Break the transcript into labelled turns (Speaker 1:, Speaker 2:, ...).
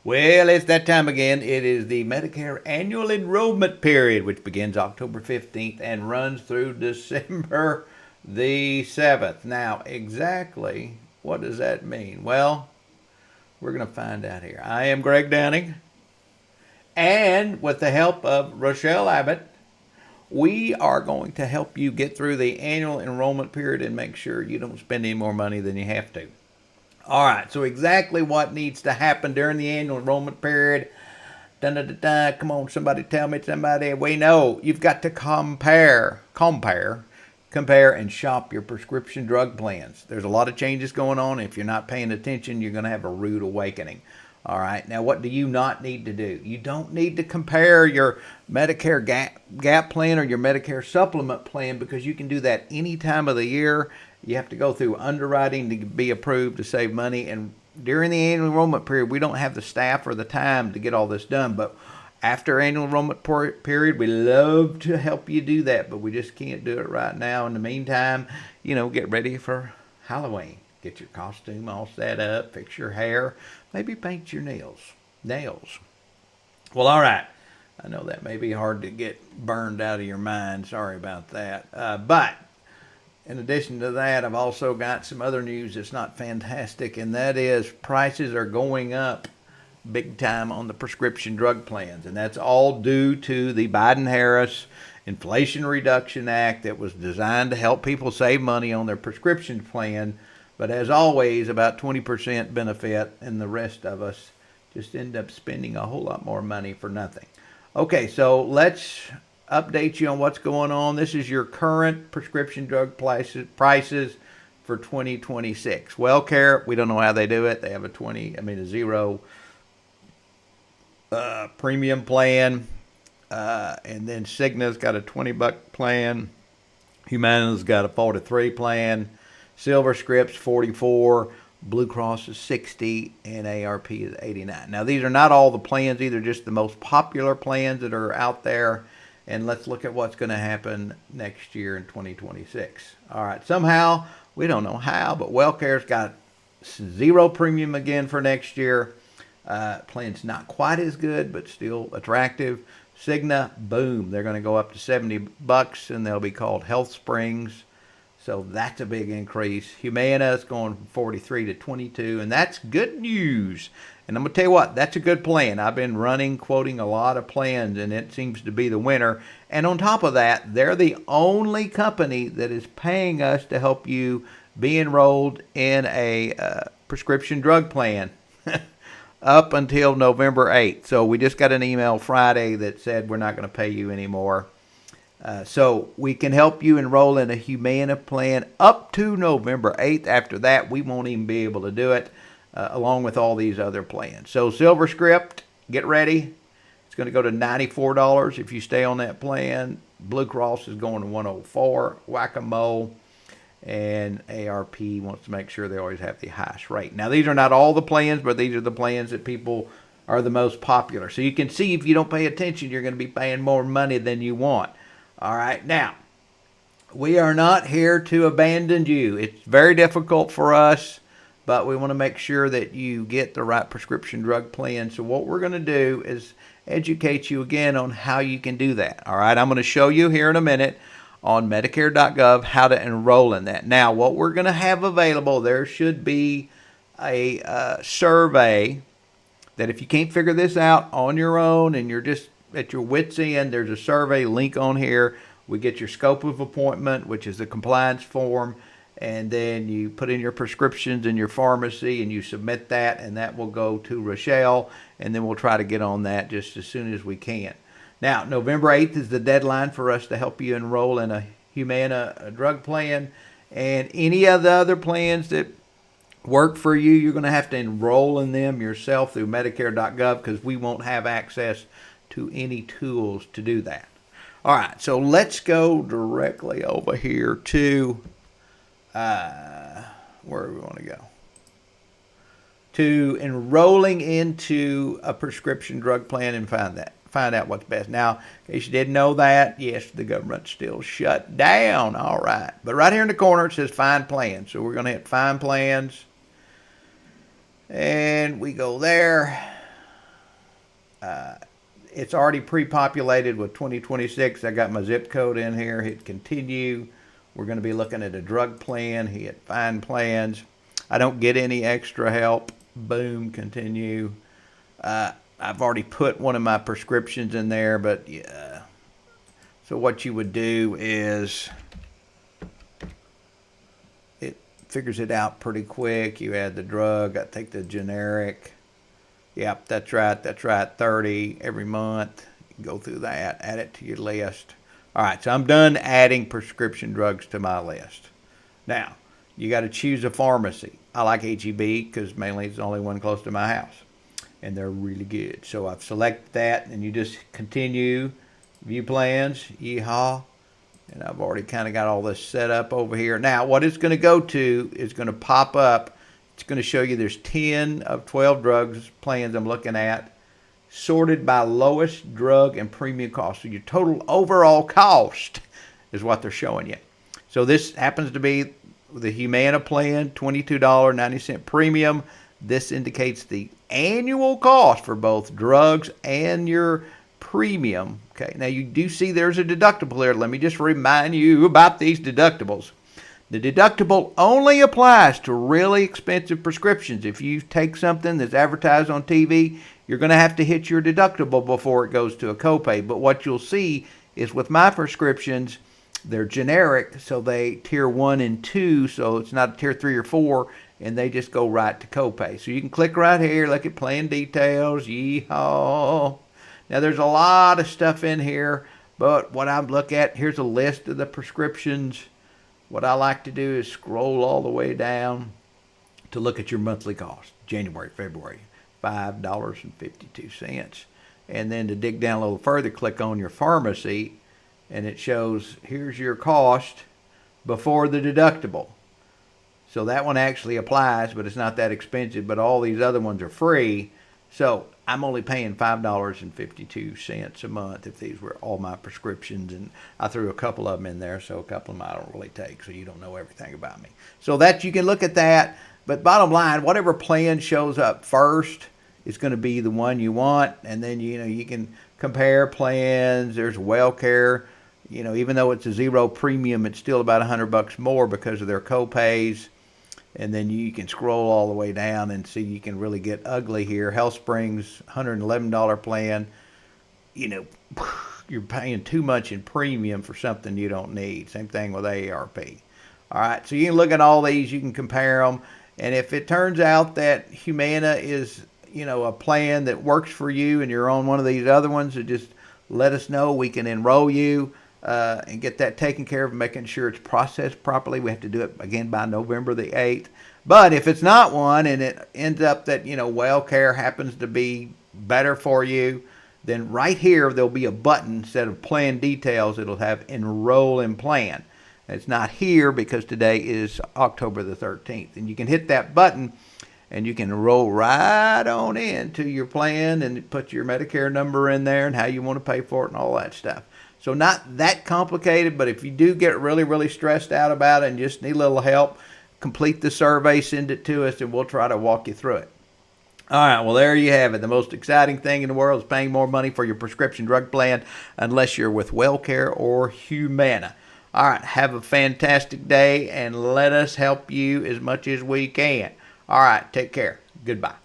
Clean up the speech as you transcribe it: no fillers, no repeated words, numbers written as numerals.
Speaker 1: Well, it's that time again. It is the Medicare annual enrollment period, which begins October 15th and runs through December the 7th. Now, exactly what does that mean? Well, we're going to find out here. I am Greg Downing, and with the help of Rochelle Abbott, we are going to help you get through the annual enrollment period and make sure you don't spend any more money than you have to. All right, so exactly what needs to happen during the annual enrollment period. Dun, dun, dun, dun. Come on, somebody tell me, somebody. We know you've got to compare, and shop your prescription drug plans. There's a lot of changes going on. If you're not paying attention, you're going to have a rude awakening. All right, now what do you not need to do? You don't need to compare your Medicare gap plan or your Medicare supplement plan, because you can do that any time of the year. You have to go through underwriting to be approved to save money. And during the annual enrollment period, we don't have the staff or the time to get all this done. But after annual enrollment period, we love to help you do that, but we just can't do it right now. In the meantime, get ready for Halloween. Get your costume all set up, fix your hair, maybe paint your nails. Well, all right. I know that may be hard to get burned out of your mind. Sorry about that. But in addition to that, I've also got some other news that's not fantastic, and that is prices are going up big time on the prescription drug plans. And that's all due to the Biden-Harris Inflation Reduction Act that was designed to help people save money on their prescription plan. But as always, about 20% benefit, and the rest of us just end up spending a whole lot more money for nothing. Okay, so let's update you on what's going on. This is your current prescription drug prices for 2026. WellCare, we don't know how they do it. They have a zero premium plan. And then Cigna's got a $20 plan. Humana's got a $43 plan. Silver Script's $44. Blue Cross is $60, and ARP is $89. Now, these are not all the plans. These are just the most popular plans that are out there. And let's look at what's going to happen next year in 2026. All right, somehow, we don't know how, but WellCare's got zero premium again for next year. Plan's not quite as good, but still attractive. Cigna, boom, they're going to go up to $70, and they'll be called Health Springs. So that's a big increase. Humana is going from 43 to 22, and that's good news. And I'm going to tell you what, that's a good plan. I've been quoting a lot of plans, and it seems to be the winner. And on top of that, they're the only company that is paying us to help you be enrolled in a prescription drug plan up until November 8th. So we just got an email Friday that said we're not going to pay you anymore. So we can help you enroll in a Humana plan up to November 8th. After that, we won't even be able to do it, along with all these other plans. So Silver Script, get ready. It's going to go to $94 if you stay on that plan. Blue Cross is going to $104. Whack-a-mole. And ARP wants to make sure they always have the highest rate. Now, these are not all the plans, but these are the plans that people are the most popular. So you can see if you don't pay attention, you're going to be paying more money than you want. All right, now, we are not here to abandon you. It's very difficult for us, but we want to make sure that you get the right prescription drug plan. So what we're going to do is educate you again on how you can do that. All right, I'm going to show you here in a minute on Medicare.gov how to enroll in that. Now, what we're going to have available, there should be a survey that if you can't figure this out on your own and you're just at your wit's end, there's a survey link on here. We get your scope of appointment, which is the compliance form, and then you put in your prescriptions in your pharmacy and you submit that, and that will go to Rochelle, and then we'll try to get on that just as soon as we can. Now, November 8th is the deadline for us to help you enroll in a Humana drug plan, and any of the other plans that work for you, you're going to have to enroll in them yourself through Medicare.gov, because we won't have access to any tools to do that. All right, so let's go directly over here to where do we want to go? To enrolling into a prescription drug plan and find out what's best. Now, in case you didn't know that, yes, the government's still shut down. All right, but right here in the corner it says Find Plans. So we're going to hit Find Plans, and we go there. It's already pre-populated with 2026. I got my zip code in here. Hit continue. We're going to be looking at a drug plan. Hit find plans. I don't get any extra help. Boom, continue. I've already put one of my prescriptions in there, but yeah. So what you would do is it figures it out pretty quick. You add the drug. I take the generic. Yep, that's right. 30 every month. You can go through that. Add it to your list. All right, so I'm done adding prescription drugs to my list. Now, you got to choose a pharmacy. I like HEB because mainly it's the only one close to my house, and they're really good. So I've selected that, and you just continue, view plans, yeehaw, and I've already kind of got all this set up over here. Now, what it's going to go to is going to pop up. It's going to show you there's 10 of 12 drugs plans I'm looking at, sorted by lowest drug and premium cost. So your total overall cost is what they're showing you. So this happens to be the Humana plan, $22.90 premium. This indicates the annual cost for both drugs and your premium. Okay, now you do see there's a deductible there. Let me just remind you about these deductibles. The deductible only applies to really expensive prescriptions. If you take something that's advertised on TV, you're going to have to hit your deductible before it goes to a copay. But what you'll see is with my prescriptions, they're generic, so they tier 1 and 2, so it's not a tier 3 or 4, and they just go right to copay. So you can click right here, look at plan details, yeehaw. Now there's a lot of stuff in here, but what I look at, here's a list of the prescriptions. What I like to do is scroll all the way down to look at your monthly cost. January, February, $5.52. And then to dig down a little further, click on your pharmacy, and it shows here's your cost before the deductible. So that one actually applies, but it's not that expensive, but all these other ones are free. So I'm only paying $5.52 a month if these were all my prescriptions, and I threw a couple of them in there, so a couple of them I don't really take, so you don't know everything about me. So that you can look at that, but bottom line, whatever plan shows up first is going to be the one you want, and then you can compare plans. There's WellCare, even though it's a zero premium, it's still about $100 more because of their copays. And then you can scroll all the way down and see you can really get ugly here. HealthSpring's $111 plan. You're paying too much in premium for something you don't need. Same thing with AARP. All right, so you can look at all these. You can compare them. And if it turns out that Humana is, a plan that works for you and you're on one of these other ones, so just let us know. We can enroll you and get that taken care of, making sure it's processed properly. We have to do it again by November the 8th. But if it's not one and it ends up that, WellCare happens to be better for you, then right here there'll be a button instead of plan details. It'll have enroll in plan. It's not here because today is October the 13th. And you can hit that button and you can enroll right on into your plan and put your Medicare number in there and how you want to pay for it and all that stuff. So not that complicated, but if you do get really, really stressed out about it and just need a little help, complete the survey, send it to us, and we'll try to walk you through it. All right, well, there you have it. The most exciting thing in the world is paying more money for your prescription drug plan unless you're with WellCare or Humana. All right, have a fantastic day, and let us help you as much as we can. All right, take care. Goodbye.